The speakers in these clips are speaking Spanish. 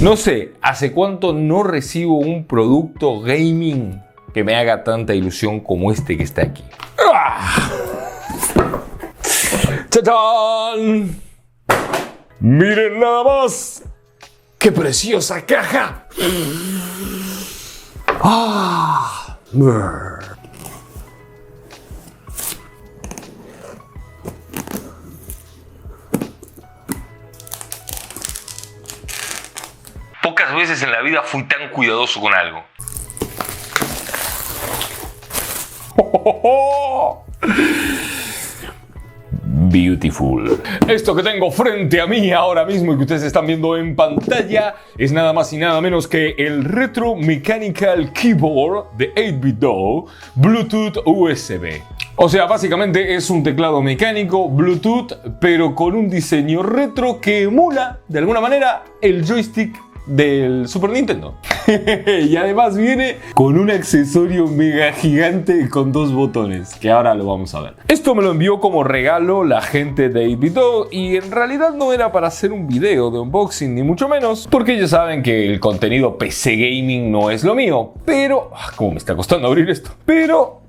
No sé, ¿hace cuánto no recibo un producto gaming que me haga tanta ilusión como este que está aquí? ¡Ah! ¡Chachán! ¡Miren nada más! ¡Qué preciosa caja! ¡Ah! Pocas veces en la vida fui tan cuidadoso con algo. Beautiful. Esto que tengo frente a mí ahora mismo y que ustedes están viendo en pantalla es nada más y nada menos que el Retro Mechanical Keyboard de 8BitDo Bluetooth USB. O sea, básicamente es un teclado mecánico Bluetooth, pero con un diseño retro que emula, de alguna manera, el joystick del Super Nintendo. Y además viene con un accesorio mega gigante con 2 botones, que ahora lo vamos a ver. Esto me lo envió como regalo la gente de 8BitDo y en realidad no era para hacer un video de unboxing ni mucho menos, porque ellos saben que el contenido PC Gaming no es lo mío. Pero, ¿cómo me está costando abrir esto? Pero...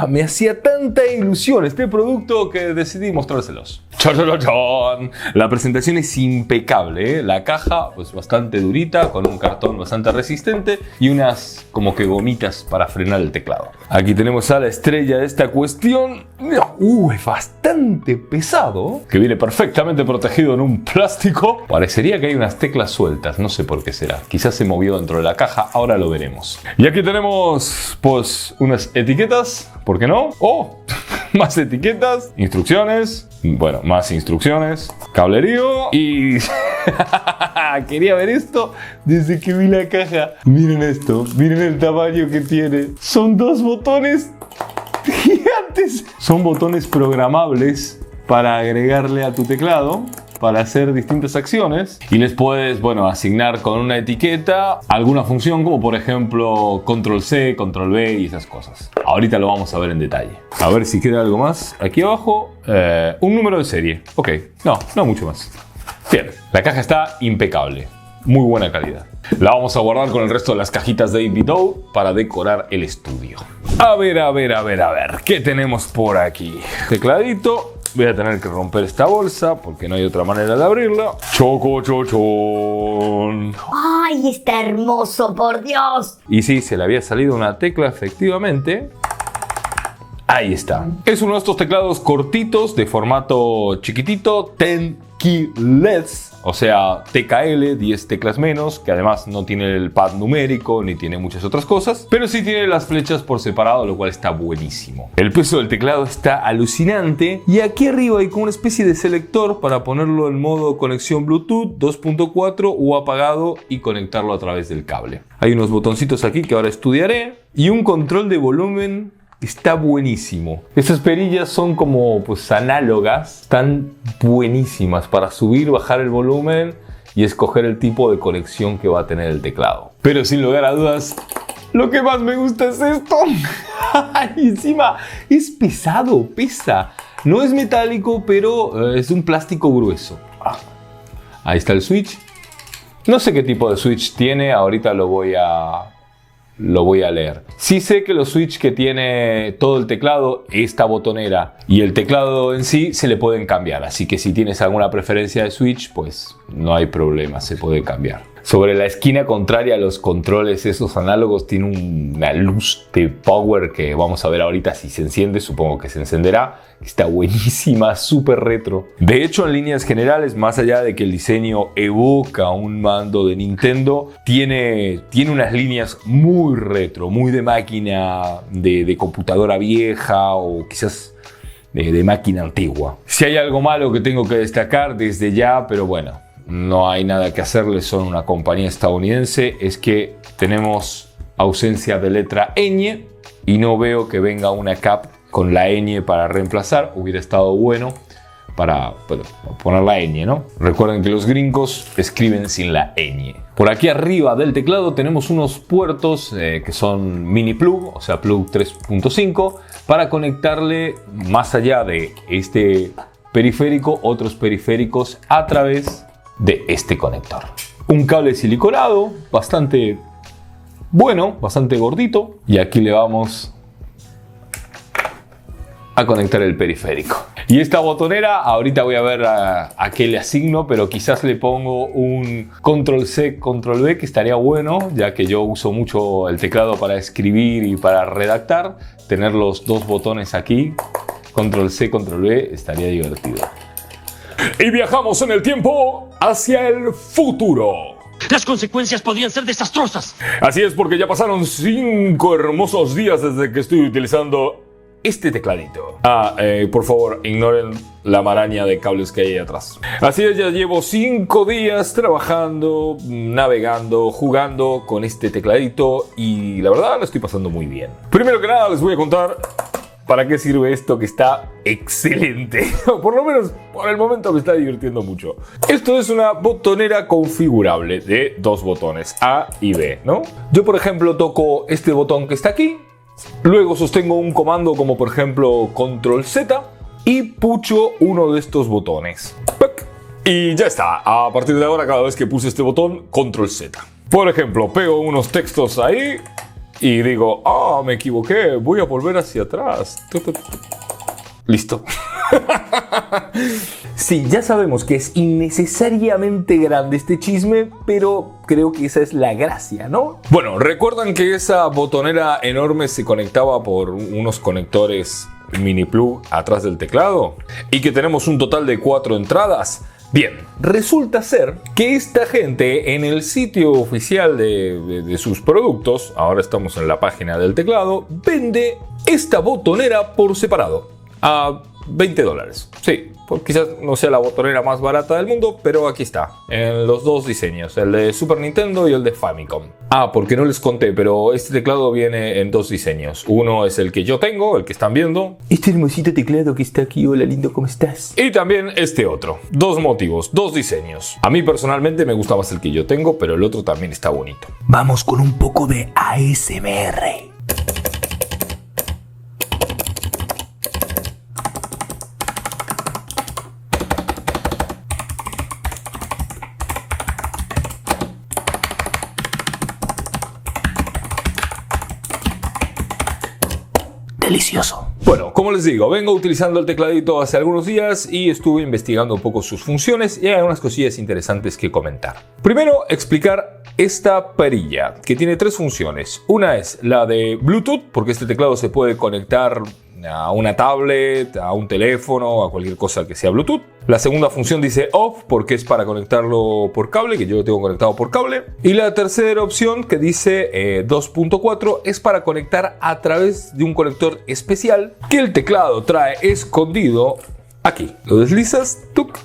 me hacía tanta ilusión este producto que decidí mostrárselos. ¡Chon! La presentación es impecable, ¿eh? La caja pues bastante durita, con un cartón bastante resistente y unas como que gomitas para frenar el teclado. Aquí tenemos a la estrella de esta cuestión. Es bastante pesado, que viene perfectamente protegido en un plástico. Parecería que hay unas teclas sueltas, no sé por qué será. Quizás se movió dentro de la caja, ahora lo veremos. Y aquí tenemos pues unas etiquetas, ¿por qué no? Más etiquetas, instrucciones, bueno, más instrucciones, cablerío y... Quería ver esto desde que vi la caja. Miren esto, miren el tamaño que tiene. Son 2 botones gigantes. Son botones programables para agregarle a tu teclado, para hacer distintas acciones y les puedes, bueno, asignar con una etiqueta alguna función como por ejemplo Control C, Control V y esas cosas. Ahorita lo vamos a ver en detalle. A ver si queda algo más. Aquí abajo, un número de serie. Ok, no mucho más. Bien, la caja está impecable. Muy buena calidad. La vamos a guardar con el resto de las cajitas de 8BitDo para decorar el estudio. A ver. ¿Qué tenemos por aquí? Tecladito. Voy a tener que romper esta bolsa porque no hay otra manera de abrirla. ¡Chocochochón! ¡Ay, está hermoso, por Dios! Y sí, se le había salido una tecla efectivamente. Ahí está. Es uno de estos teclados cortitos de formato chiquitito, 10 keyless, o sea, TKL, 10 teclas menos, que además no tiene el pad numérico ni tiene muchas otras cosas, pero sí tiene las flechas por separado, lo cual está buenísimo. El peso del teclado está alucinante y aquí arriba hay como una especie de selector para ponerlo en modo conexión Bluetooth 2.4 o apagado y conectarlo a través del cable. Hay unos botoncitos aquí que ahora estudiaré y un control de volumen. Está buenísimo. Estas perillas son como pues análogas, están buenísimas para subir, bajar el volumen y escoger el tipo de conexión que va a tener el teclado. Pero sin lugar a dudas, lo que más me gusta es esto. Y encima es pesado, pesa. No es metálico, pero es un plástico grueso. Ahí está el switch. No sé qué tipo de switch tiene, ahorita lo voy a leer. Sí sé que los switch que tiene todo el teclado, esta botonera y el teclado en sí se le pueden cambiar, así que si tienes alguna preferencia de switch, pues no hay problema, se puede cambiar. Sobre la esquina contraria a los controles esos análogos tiene una luz de power que vamos a ver ahorita si se enciende, supongo que se encenderá. Está buenísima, súper retro. De hecho, en líneas generales, más allá de que el diseño evoca un mando de Nintendo, tiene unas líneas muy retro, muy de máquina de computadora vieja o quizás de máquina antigua. Si hay algo malo que tengo que destacar desde ya, pero bueno, no hay nada que hacerle, son una compañía estadounidense, es que tenemos ausencia de letra ñ y no veo que venga una cap con la ñ para reemplazar. Hubiera estado bueno para poner la ñ, ¿no? Recuerden que los gringos escriben sin la ñ. Por aquí arriba del teclado tenemos unos puertos que son mini plug, o sea plug 3.5, para conectarle más allá de este periférico otros periféricos a través de este conector. un cable siliconado bastante bueno, bastante gordito. Y aquí le vamos a conectar el periférico. Y esta botonera, ahorita voy a ver a qué le asigno, pero quizás le pongo un control C, control V, que estaría bueno, ya que yo uso mucho el teclado para escribir y para redactar. Tener los dos botones aquí, control C, control V, estaría divertido. Y viajamos en el tiempo hacia el futuro. Las consecuencias podrían ser desastrosas. Así es, porque ya pasaron 5 hermosos días desde que estoy utilizando este tecladito. Por favor, ignoren la maraña de cables que hay ahí atrás. Así es, ya llevo 5 días trabajando, navegando, jugando con este tecladito y la verdad lo estoy pasando muy bien. Primero que nada les voy a contar para qué sirve esto que está excelente. Por lo menos por el momento me está divirtiendo mucho. Esto es una botonera configurable de 2 botones, A y B, ¿no? Yo por ejemplo toco este botón que está aquí. Luego sostengo un comando como por ejemplo Control Z y pucho uno de estos botones. Y ya está. A partir de ahora, cada vez que puse este botón, Control Z. Por ejemplo, pego unos textos ahí y digo, me equivoqué, voy a volver hacia atrás. Listo. Sí, ya sabemos que es innecesariamente grande este chisme, pero creo que esa es la gracia, ¿no? Bueno, ¿recuerdan que esa botonera enorme se conectaba por unos conectores mini plug atrás del teclado? Y que tenemos un total de 4 entradas. Bien, resulta ser que esta gente en el sitio oficial de sus productos, ahora estamos en la página del teclado, vende esta botonera por separado a $20. Sí, pues quizás no sea la botonera más barata del mundo, pero aquí está, en los 2 diseños, el de Super Nintendo y el de Famicom. Porque no les conté, pero este teclado viene en 2 diseños. Uno es el que yo tengo, el que están viendo. Este hermosito teclado que está aquí. Hola lindo, ¿cómo estás? Y también este otro. 2 motivos, 2 diseños. A mí personalmente me gusta más el que yo tengo, pero el otro también está bonito. Vamos con un poco de ASMR. Delicioso. Bueno, como les digo, vengo utilizando el tecladito hace algunos días y estuve investigando un poco sus funciones y hay unas cosillas interesantes que comentar. Primero, explicar esta perilla, que tiene 3 funciones. Una es la de Bluetooth, porque este teclado se puede conectar a una tablet, a un teléfono, a cualquier cosa que sea Bluetooth. La segunda función dice off, porque es para conectarlo por cable, que yo lo tengo conectado por cable. Y la tercera opción, que dice 2.4, es para conectar a través de un conector especial que el teclado trae escondido aquí. Lo deslizas, ¡tuc!,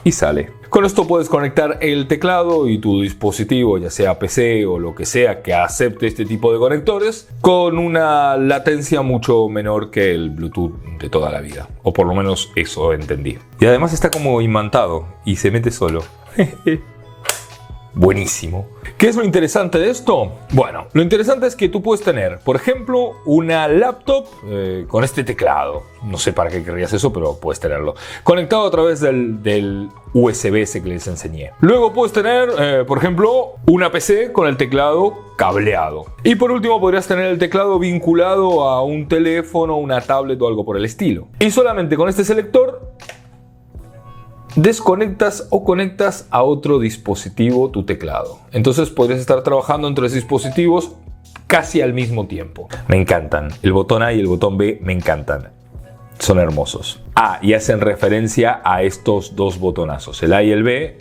y sale. Con esto puedes conectar el teclado y tu dispositivo, ya sea PC o lo que sea que acepte este tipo de conectores, con una latencia mucho menor que el Bluetooth de toda la vida. O por lo menos eso entendí. Y además está como imantado y se mete solo. Buenísimo. ¿Qué es lo interesante de esto? Bueno, lo interesante es que tú puedes tener, por ejemplo, una laptop con este teclado. No sé para qué querrías eso, pero puedes tenerlo. Conectado a través del USB ese que les enseñé. Luego puedes tener, por ejemplo, una PC con el teclado cableado. Y por último podrías tener el teclado vinculado a un teléfono, una tablet o algo por el estilo. Y solamente con este selector desconectas o conectas a otro dispositivo tu teclado. Entonces podrías estar trabajando en 3 dispositivos casi al mismo tiempo. Me encantan. El botón A y el botón B me encantan. Son hermosos. Y hacen referencia a estos 2 botonazos. El A y el B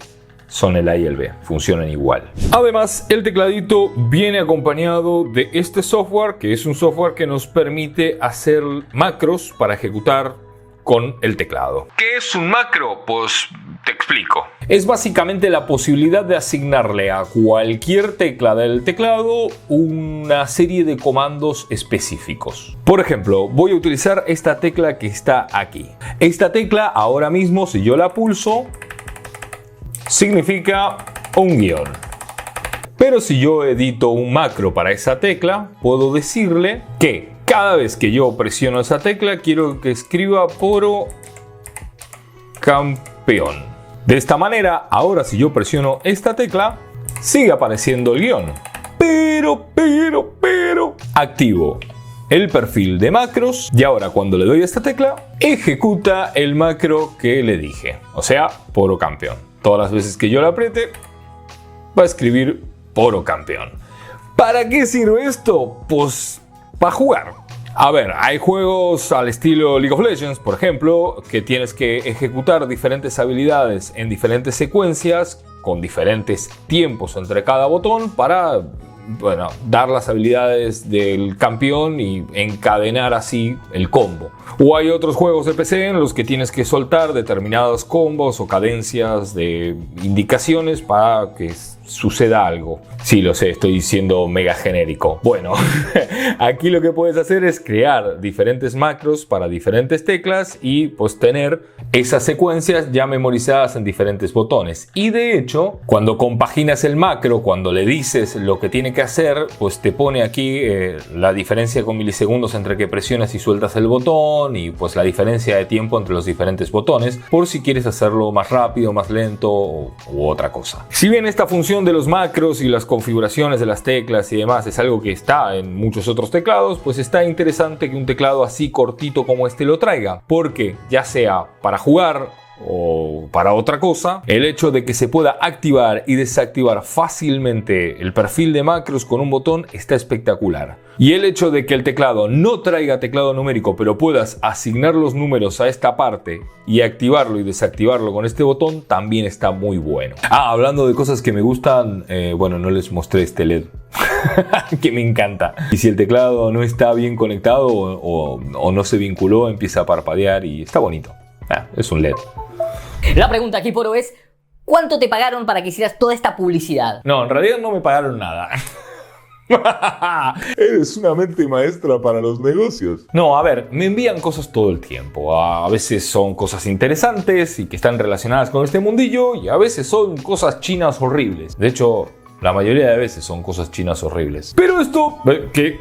son el A y el B. Funcionan igual. Además, el tecladito viene acompañado de este software, que es un software que nos permite hacer macros para ejecutar con el teclado. ¿Qué es un macro? Pues te explico. Es básicamente la posibilidad de asignarle a cualquier tecla del teclado una serie de comandos específicos. Por ejemplo, voy a utilizar esta tecla que está aquí. Esta tecla ahora mismo, si yo la pulso, significa un guión. Pero si yo edito un macro para esa tecla, puedo decirle que cada vez que yo presiono esa tecla, quiero que escriba poro campeón. De esta manera, ahora si yo presiono esta tecla, sigue apareciendo el guión. Pero, activo el perfil de macros y ahora cuando le doy a esta tecla, ejecuta el macro que le dije. O sea, Poro Campeón. Todas las veces que yo lo apriete, va a escribir Poro Campeón. ¿Para qué sirve esto? Pues para jugar. A ver, hay juegos al estilo League of Legends, por ejemplo, que tienes que ejecutar diferentes habilidades en diferentes secuencias, con diferentes tiempos entre cada botón para, bueno, dar las habilidades del campeón y encadenar así el combo. O hay otros juegos de PC en los que tienes que soltar determinados combos o cadencias de indicaciones para que suceda algo. Sí, lo sé, estoy siendo mega genérico. Bueno, aquí lo que puedes hacer es crear diferentes macros para diferentes teclas y pues tener esas secuencias ya memorizadas en diferentes botones. Y de hecho, cuando compaginas el macro, cuando le dices lo que tiene que hacer, pues te pone aquí la diferencia con milisegundos entre que presionas y sueltas el botón y pues la diferencia de tiempo entre los diferentes botones por si quieres hacerlo más rápido, más lento u otra cosa. Si bien esta función de los macros y las configuraciones de las teclas y demás es algo que está en muchos otros teclados, pues está interesante que un teclado así cortito como este lo traiga, porque ya sea para jugar o para otra cosa, el hecho de que se pueda activar y desactivar fácilmente el perfil de macros con un botón está espectacular. Y el hecho de que el teclado no traiga teclado numérico, pero puedas asignar los números a esta parte y activarlo y desactivarlo con este botón, también está muy bueno. Hablando de cosas que me gustan, bueno, no les mostré este LED que me encanta. Y si el teclado no está bien conectado o no se vinculó, empieza a parpadear y está bonito. Es un LED. La pregunta aquí, Poro, es ¿cuánto te pagaron para que hicieras toda esta publicidad? No, en realidad no me pagaron nada. Eres una mente maestra para los negocios. No, a ver, me envían cosas todo el tiempo. A veces son cosas interesantes y que están relacionadas con este mundillo y a veces son cosas chinas horribles. De hecho, la mayoría de veces son cosas chinas horribles. Pero esto, que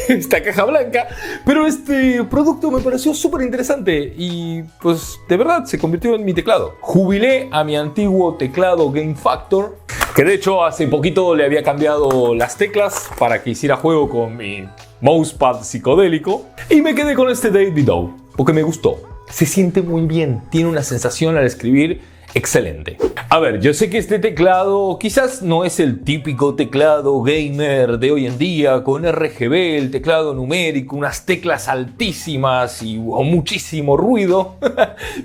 esta caja blanca, pero este producto me pareció súper interesante y pues de verdad se convirtió en mi teclado. Jubilé a mi antiguo teclado Game Factor, que de hecho hace poquito le había cambiado las teclas para que hiciera juego con mi mousepad psicodélico y me quedé con este David Doe porque me gustó. Se siente muy bien, tiene una sensación al escribir excelente. A ver, yo sé que este teclado quizás no es el típico teclado gamer de hoy en día con RGB, el teclado numérico, unas teclas altísimas y muchísimo ruido,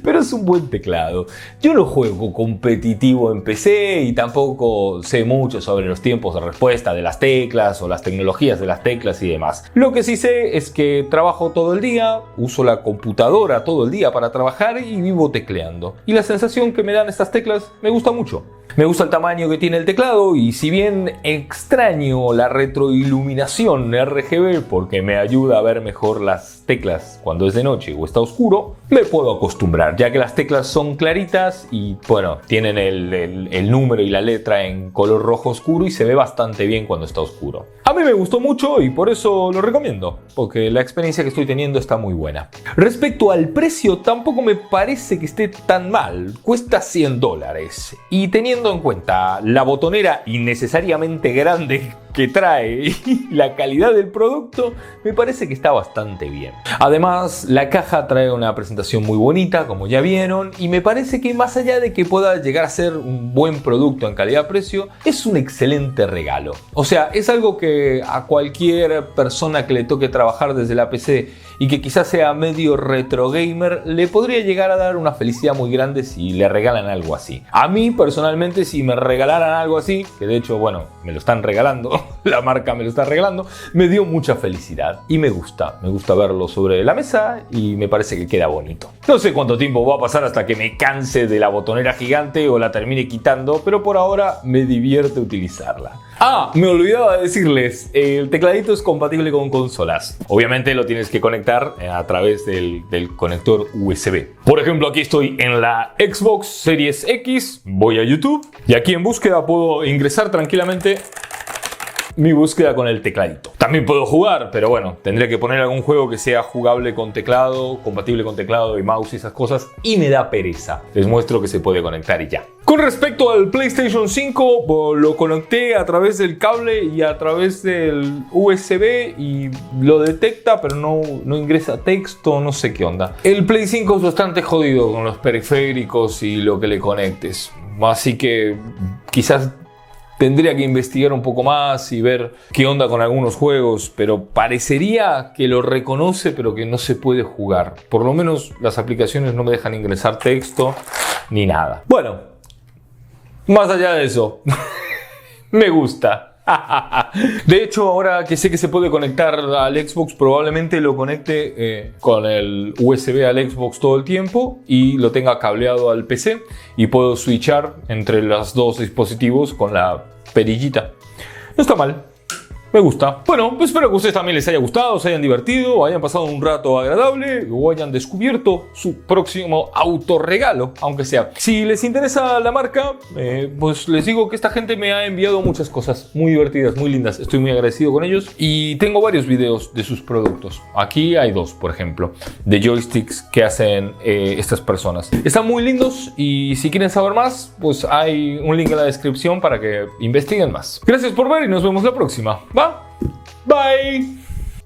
pero es un buen teclado. Yo no juego competitivo en PC y tampoco sé mucho sobre los tiempos de respuesta de las teclas o las tecnologías de las teclas y demás. Lo que sí sé es que trabajo todo el día, uso la computadora todo el día para trabajar y vivo tecleando. Y la sensación que me dan estas teclas me gusta mucho. Me gusta el tamaño que tiene el teclado y si bien extraño la retroiluminación RGB porque me ayuda a ver mejor las teclas cuando es de noche o está oscuro, me puedo acostumbrar ya que las teclas son claritas y bueno, tienen el número y la letra en color rojo oscuro y se ve bastante bien cuando está oscuro. A mí me gustó mucho y por eso lo recomiendo, porque la experiencia que estoy teniendo está muy buena. Respecto al precio, tampoco me parece que esté tan mal. Cuesta $100 y teniendo en cuenta la botonera innecesariamente grande que trae y la calidad del producto, me parece que está bastante bien. Además, la caja trae una presentación muy bonita, como ya vieron, y me parece que más allá de que pueda llegar a ser un buen producto en calidad-precio, es un excelente regalo. O sea, es algo que a cualquier persona que le toque trabajar desde la PC y que quizás sea medio retro gamer, le podría llegar a dar una felicidad muy grande si le regalan algo así. A mí, personalmente, si me regalaran algo así, que de hecho, bueno, me lo están regalando, la marca me lo está regalando, me dio mucha felicidad y me gusta verlo sobre la mesa y me parece que queda bonito. No sé cuánto tiempo va a pasar hasta que me canse de la botonera gigante o la termine quitando, pero por ahora me divierte utilizarla. Me olvidaba decirles, el tecladito es compatible con consolas. Obviamente lo tienes que conectar a través del conector USB. Por ejemplo, aquí estoy en la Xbox Series X, voy a YouTube y aquí en búsqueda puedo ingresar tranquilamente mi búsqueda con el tecladito. También puedo jugar, pero bueno, tendría que poner algún juego que sea jugable con teclado, compatible con teclado y mouse y esas cosas, y me da pereza. Les muestro que se puede conectar y ya. Con respecto al PlayStation 5, lo conecté a través del cable y a través del USB y lo detecta, pero no ingresa texto, no sé qué onda. El Play 5 es bastante jodido con los periféricos y lo que le conectes. Así que quizás tendría que investigar un poco más y ver qué onda con algunos juegos, pero parecería que lo reconoce, pero que no se puede jugar. Por lo menos las aplicaciones no me dejan ingresar texto ni nada. Bueno, más allá de eso, me gusta. De hecho, ahora que sé que se puede conectar al Xbox, probablemente lo conecte con el USB al Xbox todo el tiempo y lo tenga cableado al PC y puedo switchar entre los dos dispositivos con la perillita. No está mal. Me gusta. Bueno, pues espero que a ustedes también les haya gustado, se hayan divertido, hayan pasado un rato agradable o hayan descubierto su próximo autorregalo, aunque sea. Si les interesa la marca, pues les digo que esta gente me ha enviado muchas cosas muy divertidas, muy lindas. Estoy muy agradecido con ellos y tengo varios videos de sus productos. Aquí hay dos, por ejemplo, de joysticks que hacen estas personas. Están muy lindos y si quieren saber más, pues hay un link en la descripción para que investiguen más. Gracias por ver y nos vemos la próxima. Bye.